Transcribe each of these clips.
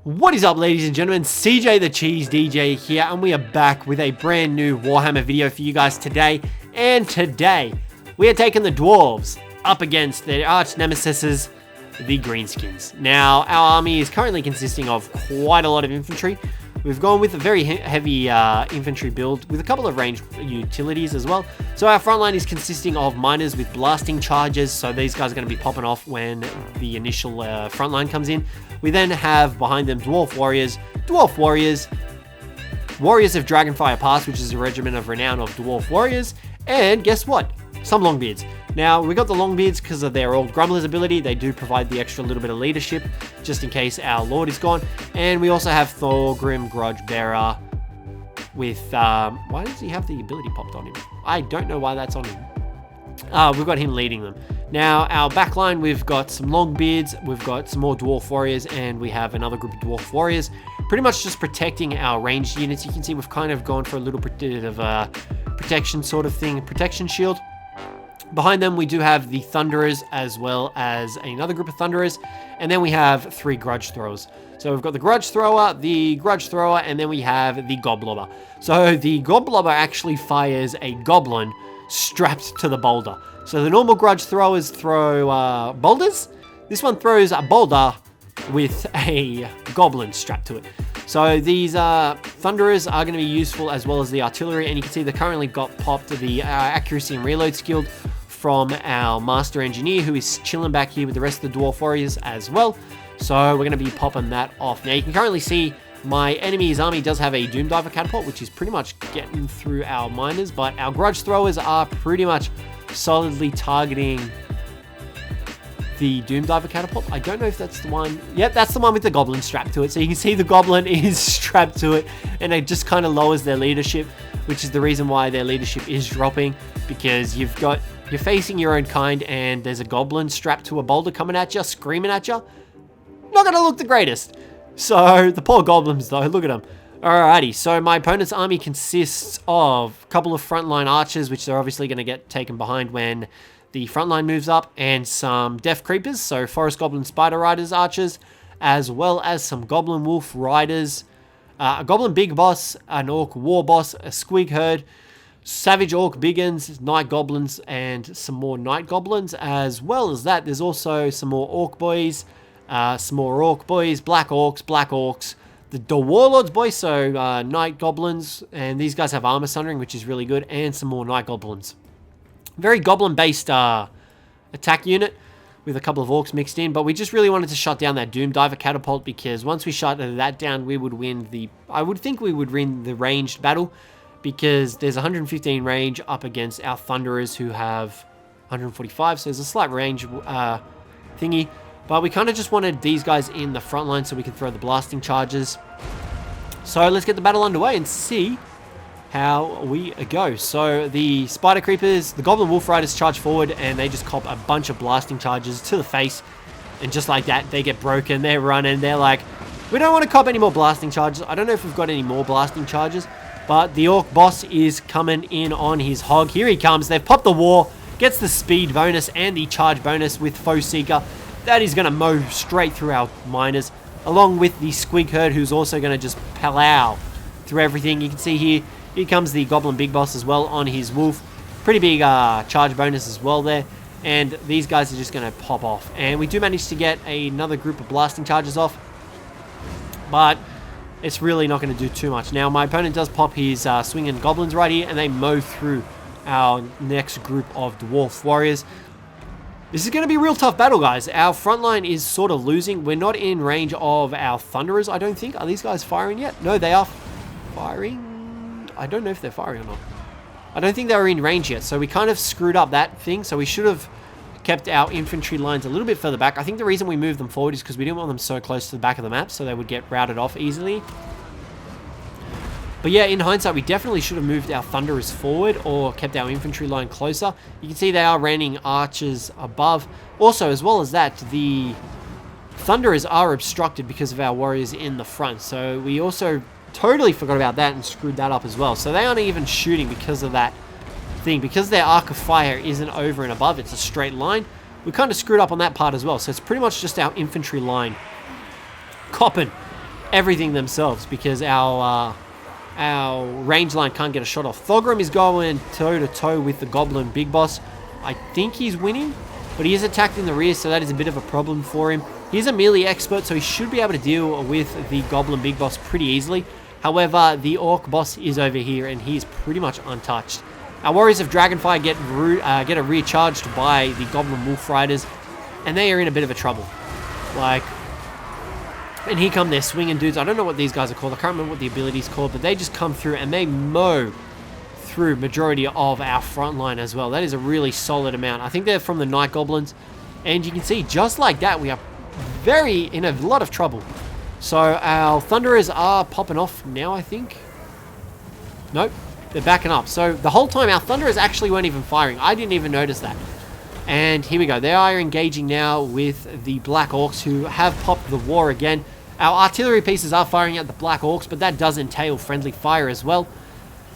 What is up, ladies and gentlemen? Cjthecheesedj here, and we are back with a brand new Warhammer video for you guys today. And today, we are taking the dwarves up against their arch nemesis, the greenskins. Now, our army is currently consisting of quite a lot of infantry. We've gone with a very heavy infantry build with a couple of ranged utilities as well. So our front line is consisting of miners with blasting charges. So these guys are going to be popping off when the initial front line comes in. We then have behind them dwarf warriors, warriors of Dragonfire Pass, which is a regiment of renown of dwarf warriors. And guess what? Some longbeards. Now, we got the longbeards because of their old Grumbler's ability. They do provide the extra little bit of leadership, just in case our Lord is gone. And we also have Thorgrim Grudgebearer with... why does he have the ability popped on him? I don't know why that's on him. We've got him leading them. Now, our backline, we've got some longbeards, we've got some more dwarf warriors, and we have another group of dwarf warriors. Pretty much just protecting our ranged units. You can see we've kind of gone for a little bit of a protection sort of thing, protection shield. Behind them, we do have the Thunderers as well as another group of Thunderers. And then we have 3 Grudge Throwers. So we've got the Grudge Thrower, and then we have the Goblobber. So the Goblobber actually fires a goblin strapped to the boulder. So the normal Grudge Throwers throw boulders. This one throws a boulder with a goblin strapped to it. So these Thunderers are going to be useful as well as the artillery. And you can see they currently got popped the accuracy and reload skill from our Master Engineer, who is chilling back here with the rest of the Dwarf Warriors as well. So we're going to be popping that off. Now, you can currently see my enemy's army does have a Doom Diver Catapult, which is pretty much getting through our miners, but our Grudge Throwers are pretty much solidly targeting the Doom Diver Catapult. I don't know if that's the one. Yep, that's the one with the Goblin strapped to it. So you can see the Goblin is strapped to it, and it just kind of lowers their leadership, which is the reason why their leadership is dropping, because you're facing your own kind, and there's a Goblin strapped to a boulder coming at you, screaming at you. Not going to look the greatest. So, the poor Goblins, though, look at them. Alrighty, so my opponent's army consists of a couple of frontline archers, which they're obviously going to get taken behind when the front line moves up, and some Death Creepers, so Forest Goblin Spider Riders archers, as well as some Goblin Wolf Riders, a Goblin Big Boss, an Orc War Boss, a Squig Herd, Savage Orc Biggins, Night Goblins, and some more Night Goblins. As well as that, there's also some more Orc Boys, Black Orcs, the Warlords Boys, so Night Goblins, and these guys have Armor Sundering, which is really good, and some more Night Goblins. Very Goblin-based attack unit with a couple of Orcs mixed in, but we just really wanted to shut down that Doom Diver Catapult, because once we shut that down, we would win I would think we would win the ranged battle, because there's 115 range up against our Thunderers, who have 145, so there's a slight range thingy. But we kind of just wanted these guys in the front line so we can throw the blasting charges. So let's get the battle underway and see how we go. So the Spider Creepers, the Goblin Wolf Riders charge forward, and they just cop a bunch of blasting charges to the face. And just like that, they get broken, they're running, they're like, we don't want to cop any more blasting charges. I don't know if we've got any more blasting charges, but the Orc Boss is coming in on his hog. Here he comes. They've popped the war, gets the speed bonus and the charge bonus with Foe Seeker. That is going to mow straight through our miners, along with the Squig Herd, who's also going to just plow through everything. You can see here comes the Goblin Big Boss as well on his Wolf. Pretty big charge bonus as well there. And these guys are just going to pop off. And we do manage to get another group of blasting charges off, but it's really not going to do too much. Now, my opponent does pop his swinging Goblins right here, and they mow through our next group of Dwarf Warriors. This is going to be a real tough battle, guys. Our front line is sort of losing. We're not in range of our Thunderers, I don't think. Are these guys firing yet? No, they are firing. I don't know if they're firing or not. I don't think they were in range yet, so we kind of screwed up that thing. So we should have kept our infantry lines a little bit further back. I think the reason we moved them forward is because we didn't want them so close to the back of the map, so they would get routed off easily. But yeah, in hindsight, we definitely should have moved our Thunderers forward or kept our infantry line closer. You can see they are raining archers above. Also, as well as that, the Thunderers are obstructed because of our warriors in the front. So we also totally forgot about that and screwed that up as well. So they aren't even shooting because of that thing. Because their arc of fire isn't over and above, it's a straight line. We kind of screwed up on that part as well. So it's pretty much just our infantry line copping everything themselves because our range line can't get a shot off. Thorgrim is going toe-to-toe with the Goblin Big Boss. I think he's winning, but he is attacked in the rear, so that is a bit of a problem for him. He's a melee expert, so he should be able to deal with the Goblin Big Boss pretty easily. However, the Orc Boss is over here, and he's pretty much untouched. Our Warriors of Dragonfire get recharged by the Goblin Wolf Riders, and they are in a bit of a trouble. And here come their swinging dudes. I don't know what these guys are called. I can't remember what the ability is called, but they just come through and they mow through majority of our front line as well. That is a really solid amount. I think they're from the Night Goblins, and you can see just like that we are in a lot of trouble. So our Thunderers are popping off now, I think. Nope, they're backing up. So the whole time our Thunderers actually weren't even firing. I didn't even notice that. And here we go. They are engaging now with the Black Orcs, who have popped the war again. Our artillery pieces are firing at the Black Orcs, but that does entail friendly fire as well.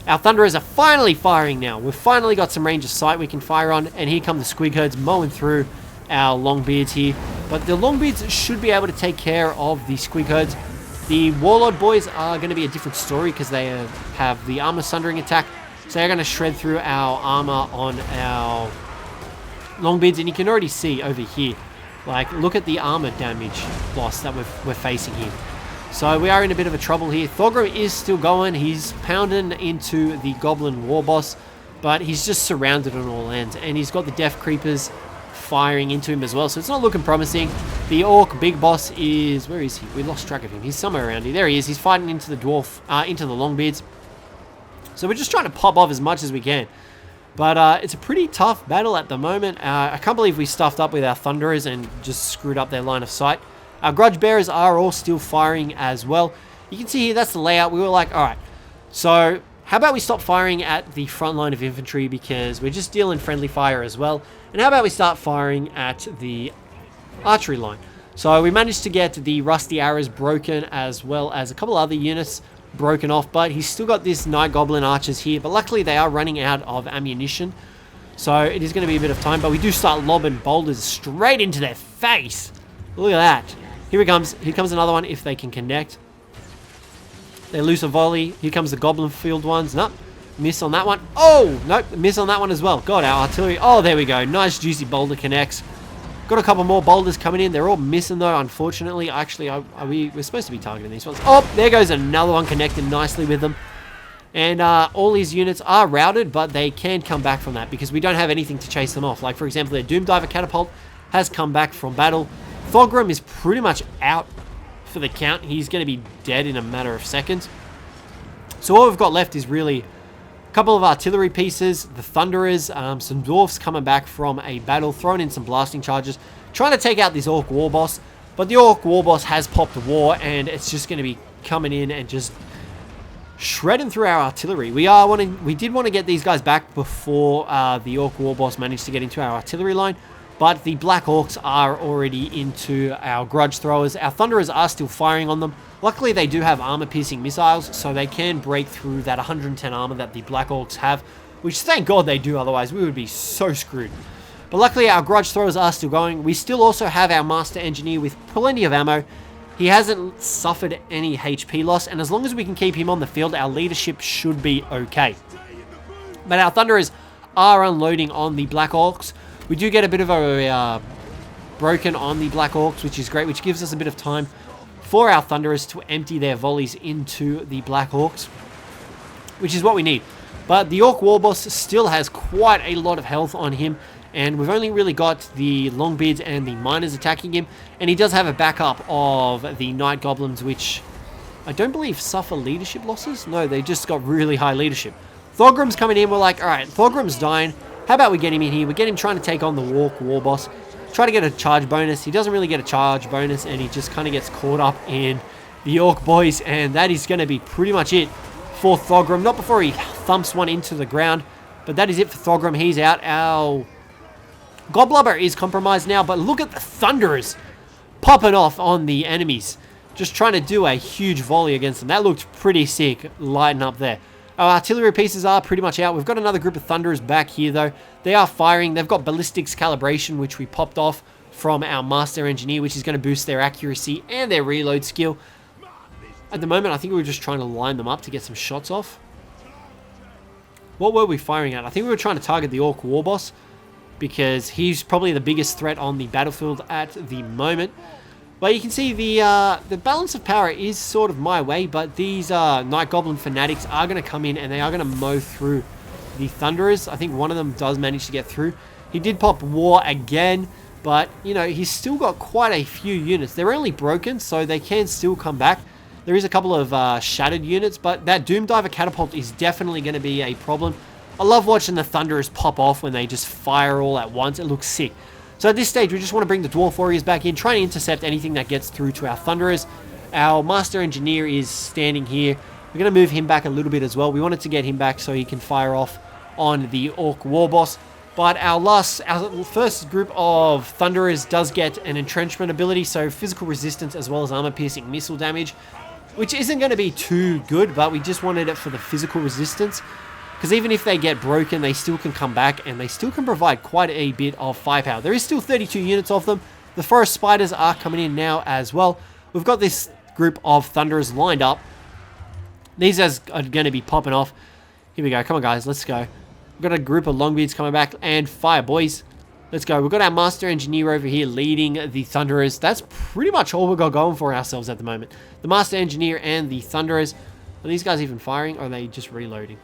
Our Thunderers are finally firing now. We've finally got some range of sight we can fire on, and here come the Squig Herds mowing through our Longbeards here. But the Longbeards should be able to take care of the Squig Herds. The Warlord boys are going to be a different story because they have the armor sundering attack. So they're going to shred through our armor on our Longbeards, and you can already see over here, look at the armor damage loss that we're facing here. So we are in a bit of a trouble here. Thorgrim is still going. He's pounding into the Goblin War Boss, but he's just surrounded on all ends, and he's got the Death Creepers firing into him as well, so it's not looking promising. The Orc Big Boss is... where is he? We lost track of him. He's somewhere around here. There he is. He's fighting into the Dwarf, into the Longbeards. So we're just trying to pop off as much as we can. But it's a pretty tough battle at the moment. I can't believe we stuffed up with our Thunderers and just screwed up their line of sight. Our Grudge Bearers are all still firing as well. You can see here, that's the layout. We were like, alright, so how about we stop firing at the front line of infantry because we're just dealing friendly fire as well. And how about we start firing at the archery line. So we managed to get the Rusty Arrows broken as well as a couple other units broken off, but he's still got this Night Goblin archers here, but luckily they are running out of ammunition, so it is going to be a bit of time. But we do start lobbing boulders straight into their face. Look at that. Here comes another one if they can connect. They lose a volley. Here comes the Goblin Field ones. Nope, miss on that one. Oh nope, miss on that one as well. God, our artillery. Oh, there we go. Nice juicy boulder connects. Got a couple more boulders coming in. They're all missing though, unfortunately. Actually, we're supposed to be targeting these ones. Oh, there goes another one connected nicely with them. And all these units are routed, but they can come back from that because we don't have anything to chase them off. Like, for example, their Doom Diver Catapult has come back from battle. Thorgrim is pretty much out for the count. He's going to be dead in a matter of seconds. So all we've got left is really a couple of artillery pieces, the Thunderers, some Dwarfs coming back from a battle, throwing in some blasting charges, trying to take out this Orc War Boss. But the Orc War Boss has popped a war, and it's just going to be coming in and just shredding through our artillery. We did want to get these guys back before the Orc War Boss managed to get into our artillery line, but the Black Orcs are already into our Grudge Throwers. Our Thunderers are still firing on them. Luckily, they do have armor-piercing missiles, so they can break through that 110 armor that the Black Orcs have, which thank God they do, otherwise we would be so screwed. But luckily, our Grudge Throwers are still going. We still also have our Master Engineer with plenty of ammo. He hasn't suffered any HP loss, and as long as we can keep him on the field, our leadership should be okay. But our Thunderers are unloading on the Black Orcs. We do get a bit of a broken on the Black Orcs, which is great, which gives us a bit of time for our Thunderers to empty their volleys into the Black Orcs, which is what we need. But the Orc War Boss still has quite a lot of health on him, and we've only really got the Longbeards and the Miners attacking him, and he does have a backup of the Night Goblins, which I don't believe suffer leadership losses. No, they just got really high leadership. Thorgrim's coming in. We're like, alright, Thorgrim's dying. How about we get him in here? We get him trying to take on the Orc War Boss. Try to get a charge bonus. He doesn't really get a charge bonus, and he just kind of gets caught up in the Orc boys, and that is going to be pretty much it for Thorgrim. Not before he thumps one into the ground, but that is it for Thorgrim. He's out. Our Godblubber is compromised now, but look at the Thunderers popping off on the enemies, just trying to do a huge volley against them. That looked pretty sick, lighting up there. Our artillery pieces are pretty much out. We've got another group of Thunderers back here, though. They are firing. They've got ballistics calibration, which we popped off from our Master Engineer, which is going to boost their accuracy and their reload skill. At the moment, I think we were just trying to line them up to get some shots off. What were we firing at? I think we were trying to target the Orc War Boss, because he's probably the biggest threat on the battlefield at the moment. But you can see the balance of power is sort of my way, but these Night Goblin fanatics are going to come in and they are going to mow through the Thunderers. I think one of them does manage to get through. He did pop War again, but, you know, he's still got quite a few units. They're only broken, so they can still come back. There is a couple of shattered units, but that Doom Diver Catapult is definitely going to be a problem. I love watching the Thunderers pop off when they just fire all at once. It looks sick. So at this stage, we just want to bring the Dwarf Warriors back in, try and intercept anything that gets through to our Thunderers. Our Master Engineer is standing here. We're going to move him back a little bit as well. We wanted to get him back so he can fire off on the Orc War Boss. But our first group of Thunderers does get an entrenchment ability, so physical resistance as well as armor-piercing missile damage, which isn't going to be too good, but we just wanted it for the physical resistance. Because even if they get broken, they still can come back, and they still can provide quite a bit of firepower. There is still 32 units of them. The Forest Spiders are coming in now as well. We've got this group of Thunderers lined up. These guys are going to be popping off. Here we go. Come on, guys. Let's go. We've got a group of Longbeards coming back, and fire, boys. Let's go. We've got our Master Engineer over here leading the Thunderers. That's pretty much all we've got going for ourselves at the moment. The Master Engineer and the Thunderers. Are these guys even firing, or are they just reloading?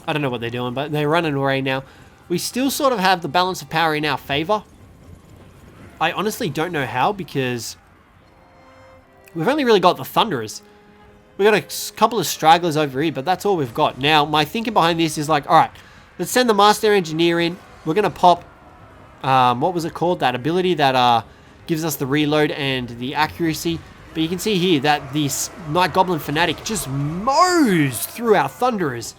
I don't know what they're doing, but they're running away now. We still sort of have the balance of power in our favor. I honestly don't know how, because we've only really got the Thunderers. We've got a couple of stragglers over here, but that's all we've got. Now, my thinking behind this is like, alright, let's send the Master Engineer in. We're going to pop, what was it called? That ability that gives us the reload and the accuracy. But you can see here that this Night Goblin Fanatic just mows through our Thunderers,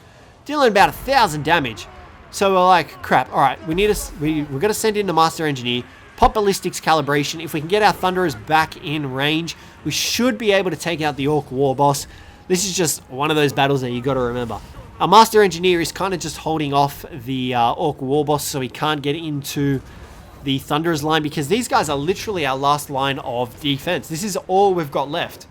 dealing about 1,000 damage. So we're like, crap, alright, we're going to send in the Master Engineer, pop Ballistics Calibration. If we can get our Thunderers back in range, we should be able to take out the Orc War Boss. This is just one of those battles that you got to remember. Our Master Engineer is kind of just holding off the Orc War Boss so he can't get into the Thunderers line, because these guys are literally our last line of defense. This is all we've got left.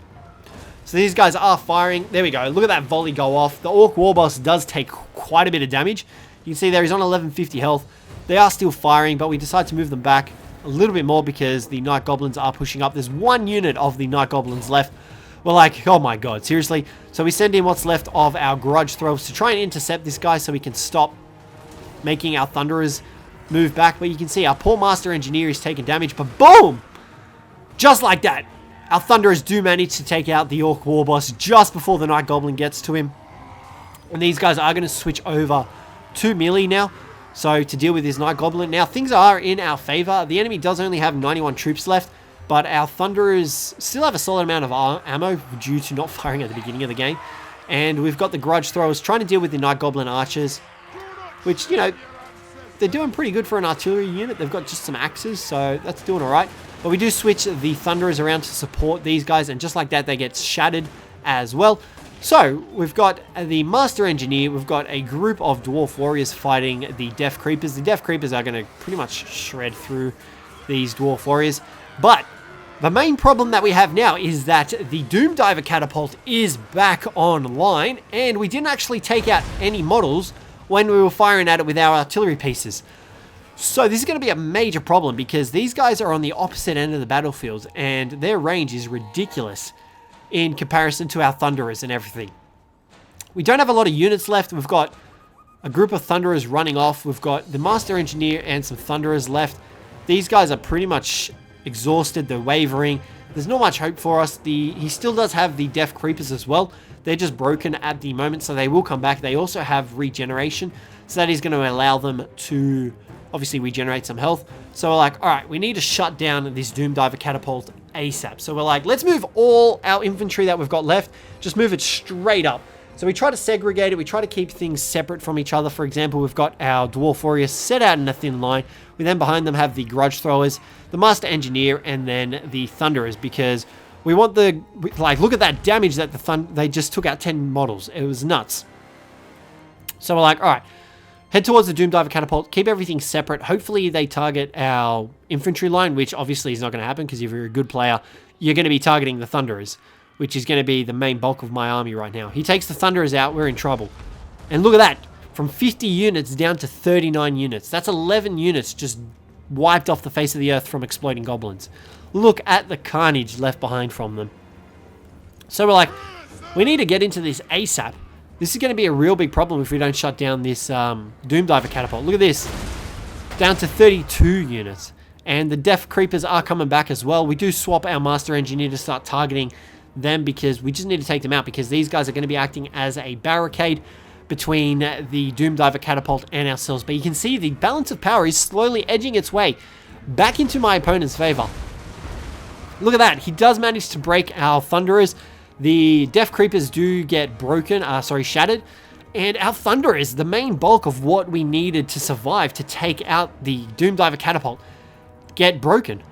So these guys are firing. There we go. Look at that volley go off. The Orc War Boss does take quite a bit of damage. You can see there he's on 1150 health. They are still firing, but we decide to move them back a little bit more because the Night Goblins are pushing up. There's one unit of the Night Goblins left. We're like, oh my god, seriously? So we send in what's left of our Grudge Throwers to try and intercept this guy so we can stop making our Thunderers move back. But you can see our poor Master Engineer is taking damage, but boom! Just like that. Our Thunderers do manage to take out the Orc War Boss just before the Night Goblin gets to him. And these guys are going to switch over to melee now, so to deal with this Night Goblin. Now, things are in our favor. The enemy does only have 91 troops left, but our Thunderers still have a solid amount of ammo due to not firing at the beginning of the game. And we've got the Grudge Throwers trying to deal with the Night Goblin Archers, which, you know, they're doing pretty good for an artillery unit. They've got just some axes, so that's doing all right. But we do switch the Thunderers around to support these guys, and just like that, they get shattered as well. So, we've got the Master Engineer, we've got a group of Dwarf Warriors fighting the Death Creepers. The Death Creepers are going to pretty much shred through these Dwarf Warriors. But the main problem that we have now is that the Doom Diver Catapult is back online, and we didn't actually take out any models when we were firing at it with our artillery pieces. So this is going to be a major problem, because these guys are on the opposite end of the battlefield, and their range is ridiculous in comparison to our Thunderers and everything. We don't have a lot of units left. We've got a group of Thunderers running off. We've got the Master Engineer and some Thunderers left. These guys are pretty much exhausted. They're wavering. There's not much hope for us. He still does have the Death Creepers as well. They're just broken at the moment, so they will come back. They also have regeneration, so that is going to allow them to obviously regenerate some health. So we're like, all right, we need to shut down this Doom Diver Catapult ASAP. So we're like, let's move all our infantry that we've got left, just move it straight up. So we try to segregate it. We try to keep things separate from each other. For example, we've got our Dwarf Warriors set out in a thin line. We then behind them have the Grudge Throwers, the Master Engineer, and then the Thunderers, because we want the, like, look at that damage that they just took out 10 models. It was nuts. So we're like, all right, head towards the Doom Diver Catapult, keep everything separate. Hopefully they target our infantry line, which obviously is not going to happen, because if you're a good player, you're going to be targeting the Thunderers, which is going to be the main bulk of my army right now. He takes the Thunderers out, we're in trouble. And look at that, from 50 units down to 39 units. That's 11 units just wiped off the face of the earth from exploding goblins. Look at the carnage left behind from them. So we're like, we need to get into this ASAP. This is going to be a real big problem if we don't shut down this Doom Diver catapult. Look at this. Down to 32 units. And the Death Creepers are coming back as well. We do swap our Master Engineer to start targeting them because we just need to take them out because these guys are going to be acting as a barricade between the Doom Diver catapult and ourselves. But you can see the balance of power is slowly edging its way back into my opponent's favor. Look at that. He does manage to break our Thunderers. The Death Creepers do get shattered. And our Thunderers, the main bulk of what we needed to survive to take out the Doom Diver catapult, get broken.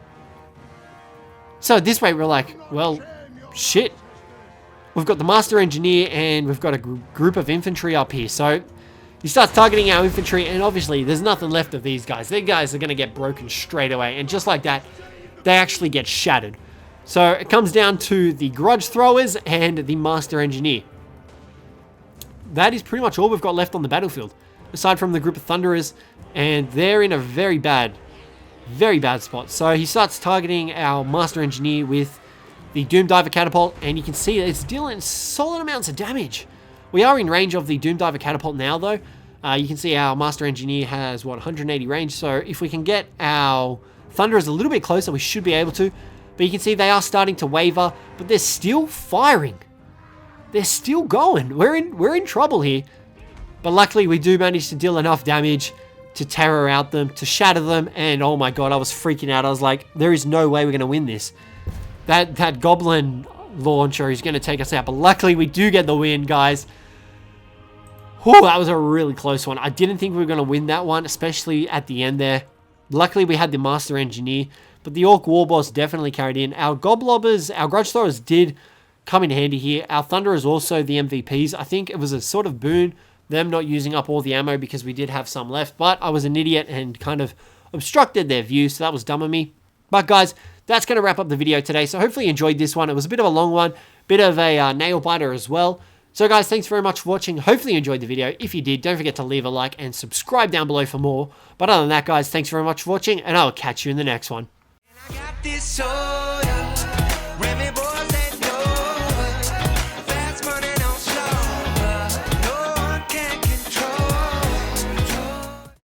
So at this rate, we're like, well, shit. We've got the Master Engineer and we've got a group of infantry up here. So he starts targeting our infantry and obviously there's nothing left of these guys. These guys are going to get broken straight away. And just like that, they actually get shattered. So it comes down to the Grudge Throwers and the Master Engineer. That is pretty much all we've got left on the battlefield, aside from the group of Thunderers, and they're in a very bad spot. So he starts targeting our Master Engineer with the Doom Diver catapult, and you can see that it's dealing solid amounts of damage. We are in range of the Doom Diver catapult now, though. You can see our Master Engineer has, 180 range, so if we can get our Thunderers a little bit closer, we should be able to. But you can see they are starting to waver, but they're still firing. They're still going. We're in trouble here. But luckily, we do manage to deal enough damage to terror out them, to shatter them, and oh my god, I was freaking out. I was like, there is no way we're going to win this. That goblin launcher is going to take us out, but luckily we do get the win, guys. Whew, that was a really close one. I didn't think we were going to win that one, especially at the end there. Luckily, we had the Master Engineer, but the Orc Warboss definitely carried in. Our Goblobbers, our Grudge Throwers did come in handy here. Our Thunderers also the MVPs. I think it was a sort of boon, them not using up all the ammo because we did have some left, but I was an idiot and kind of obstructed their view, so that was dumb of me. But guys, that's going to wrap up the video today, so hopefully you enjoyed this one. It was a bit of a long one, bit of a nail-biter as well. So guys, thanks very much for watching. Hopefully you enjoyed the video. If you did, don't forget to leave a like and subscribe down below for more. But other than that, guys, thanks very much for watching, and I'll catch you in the next one. I got this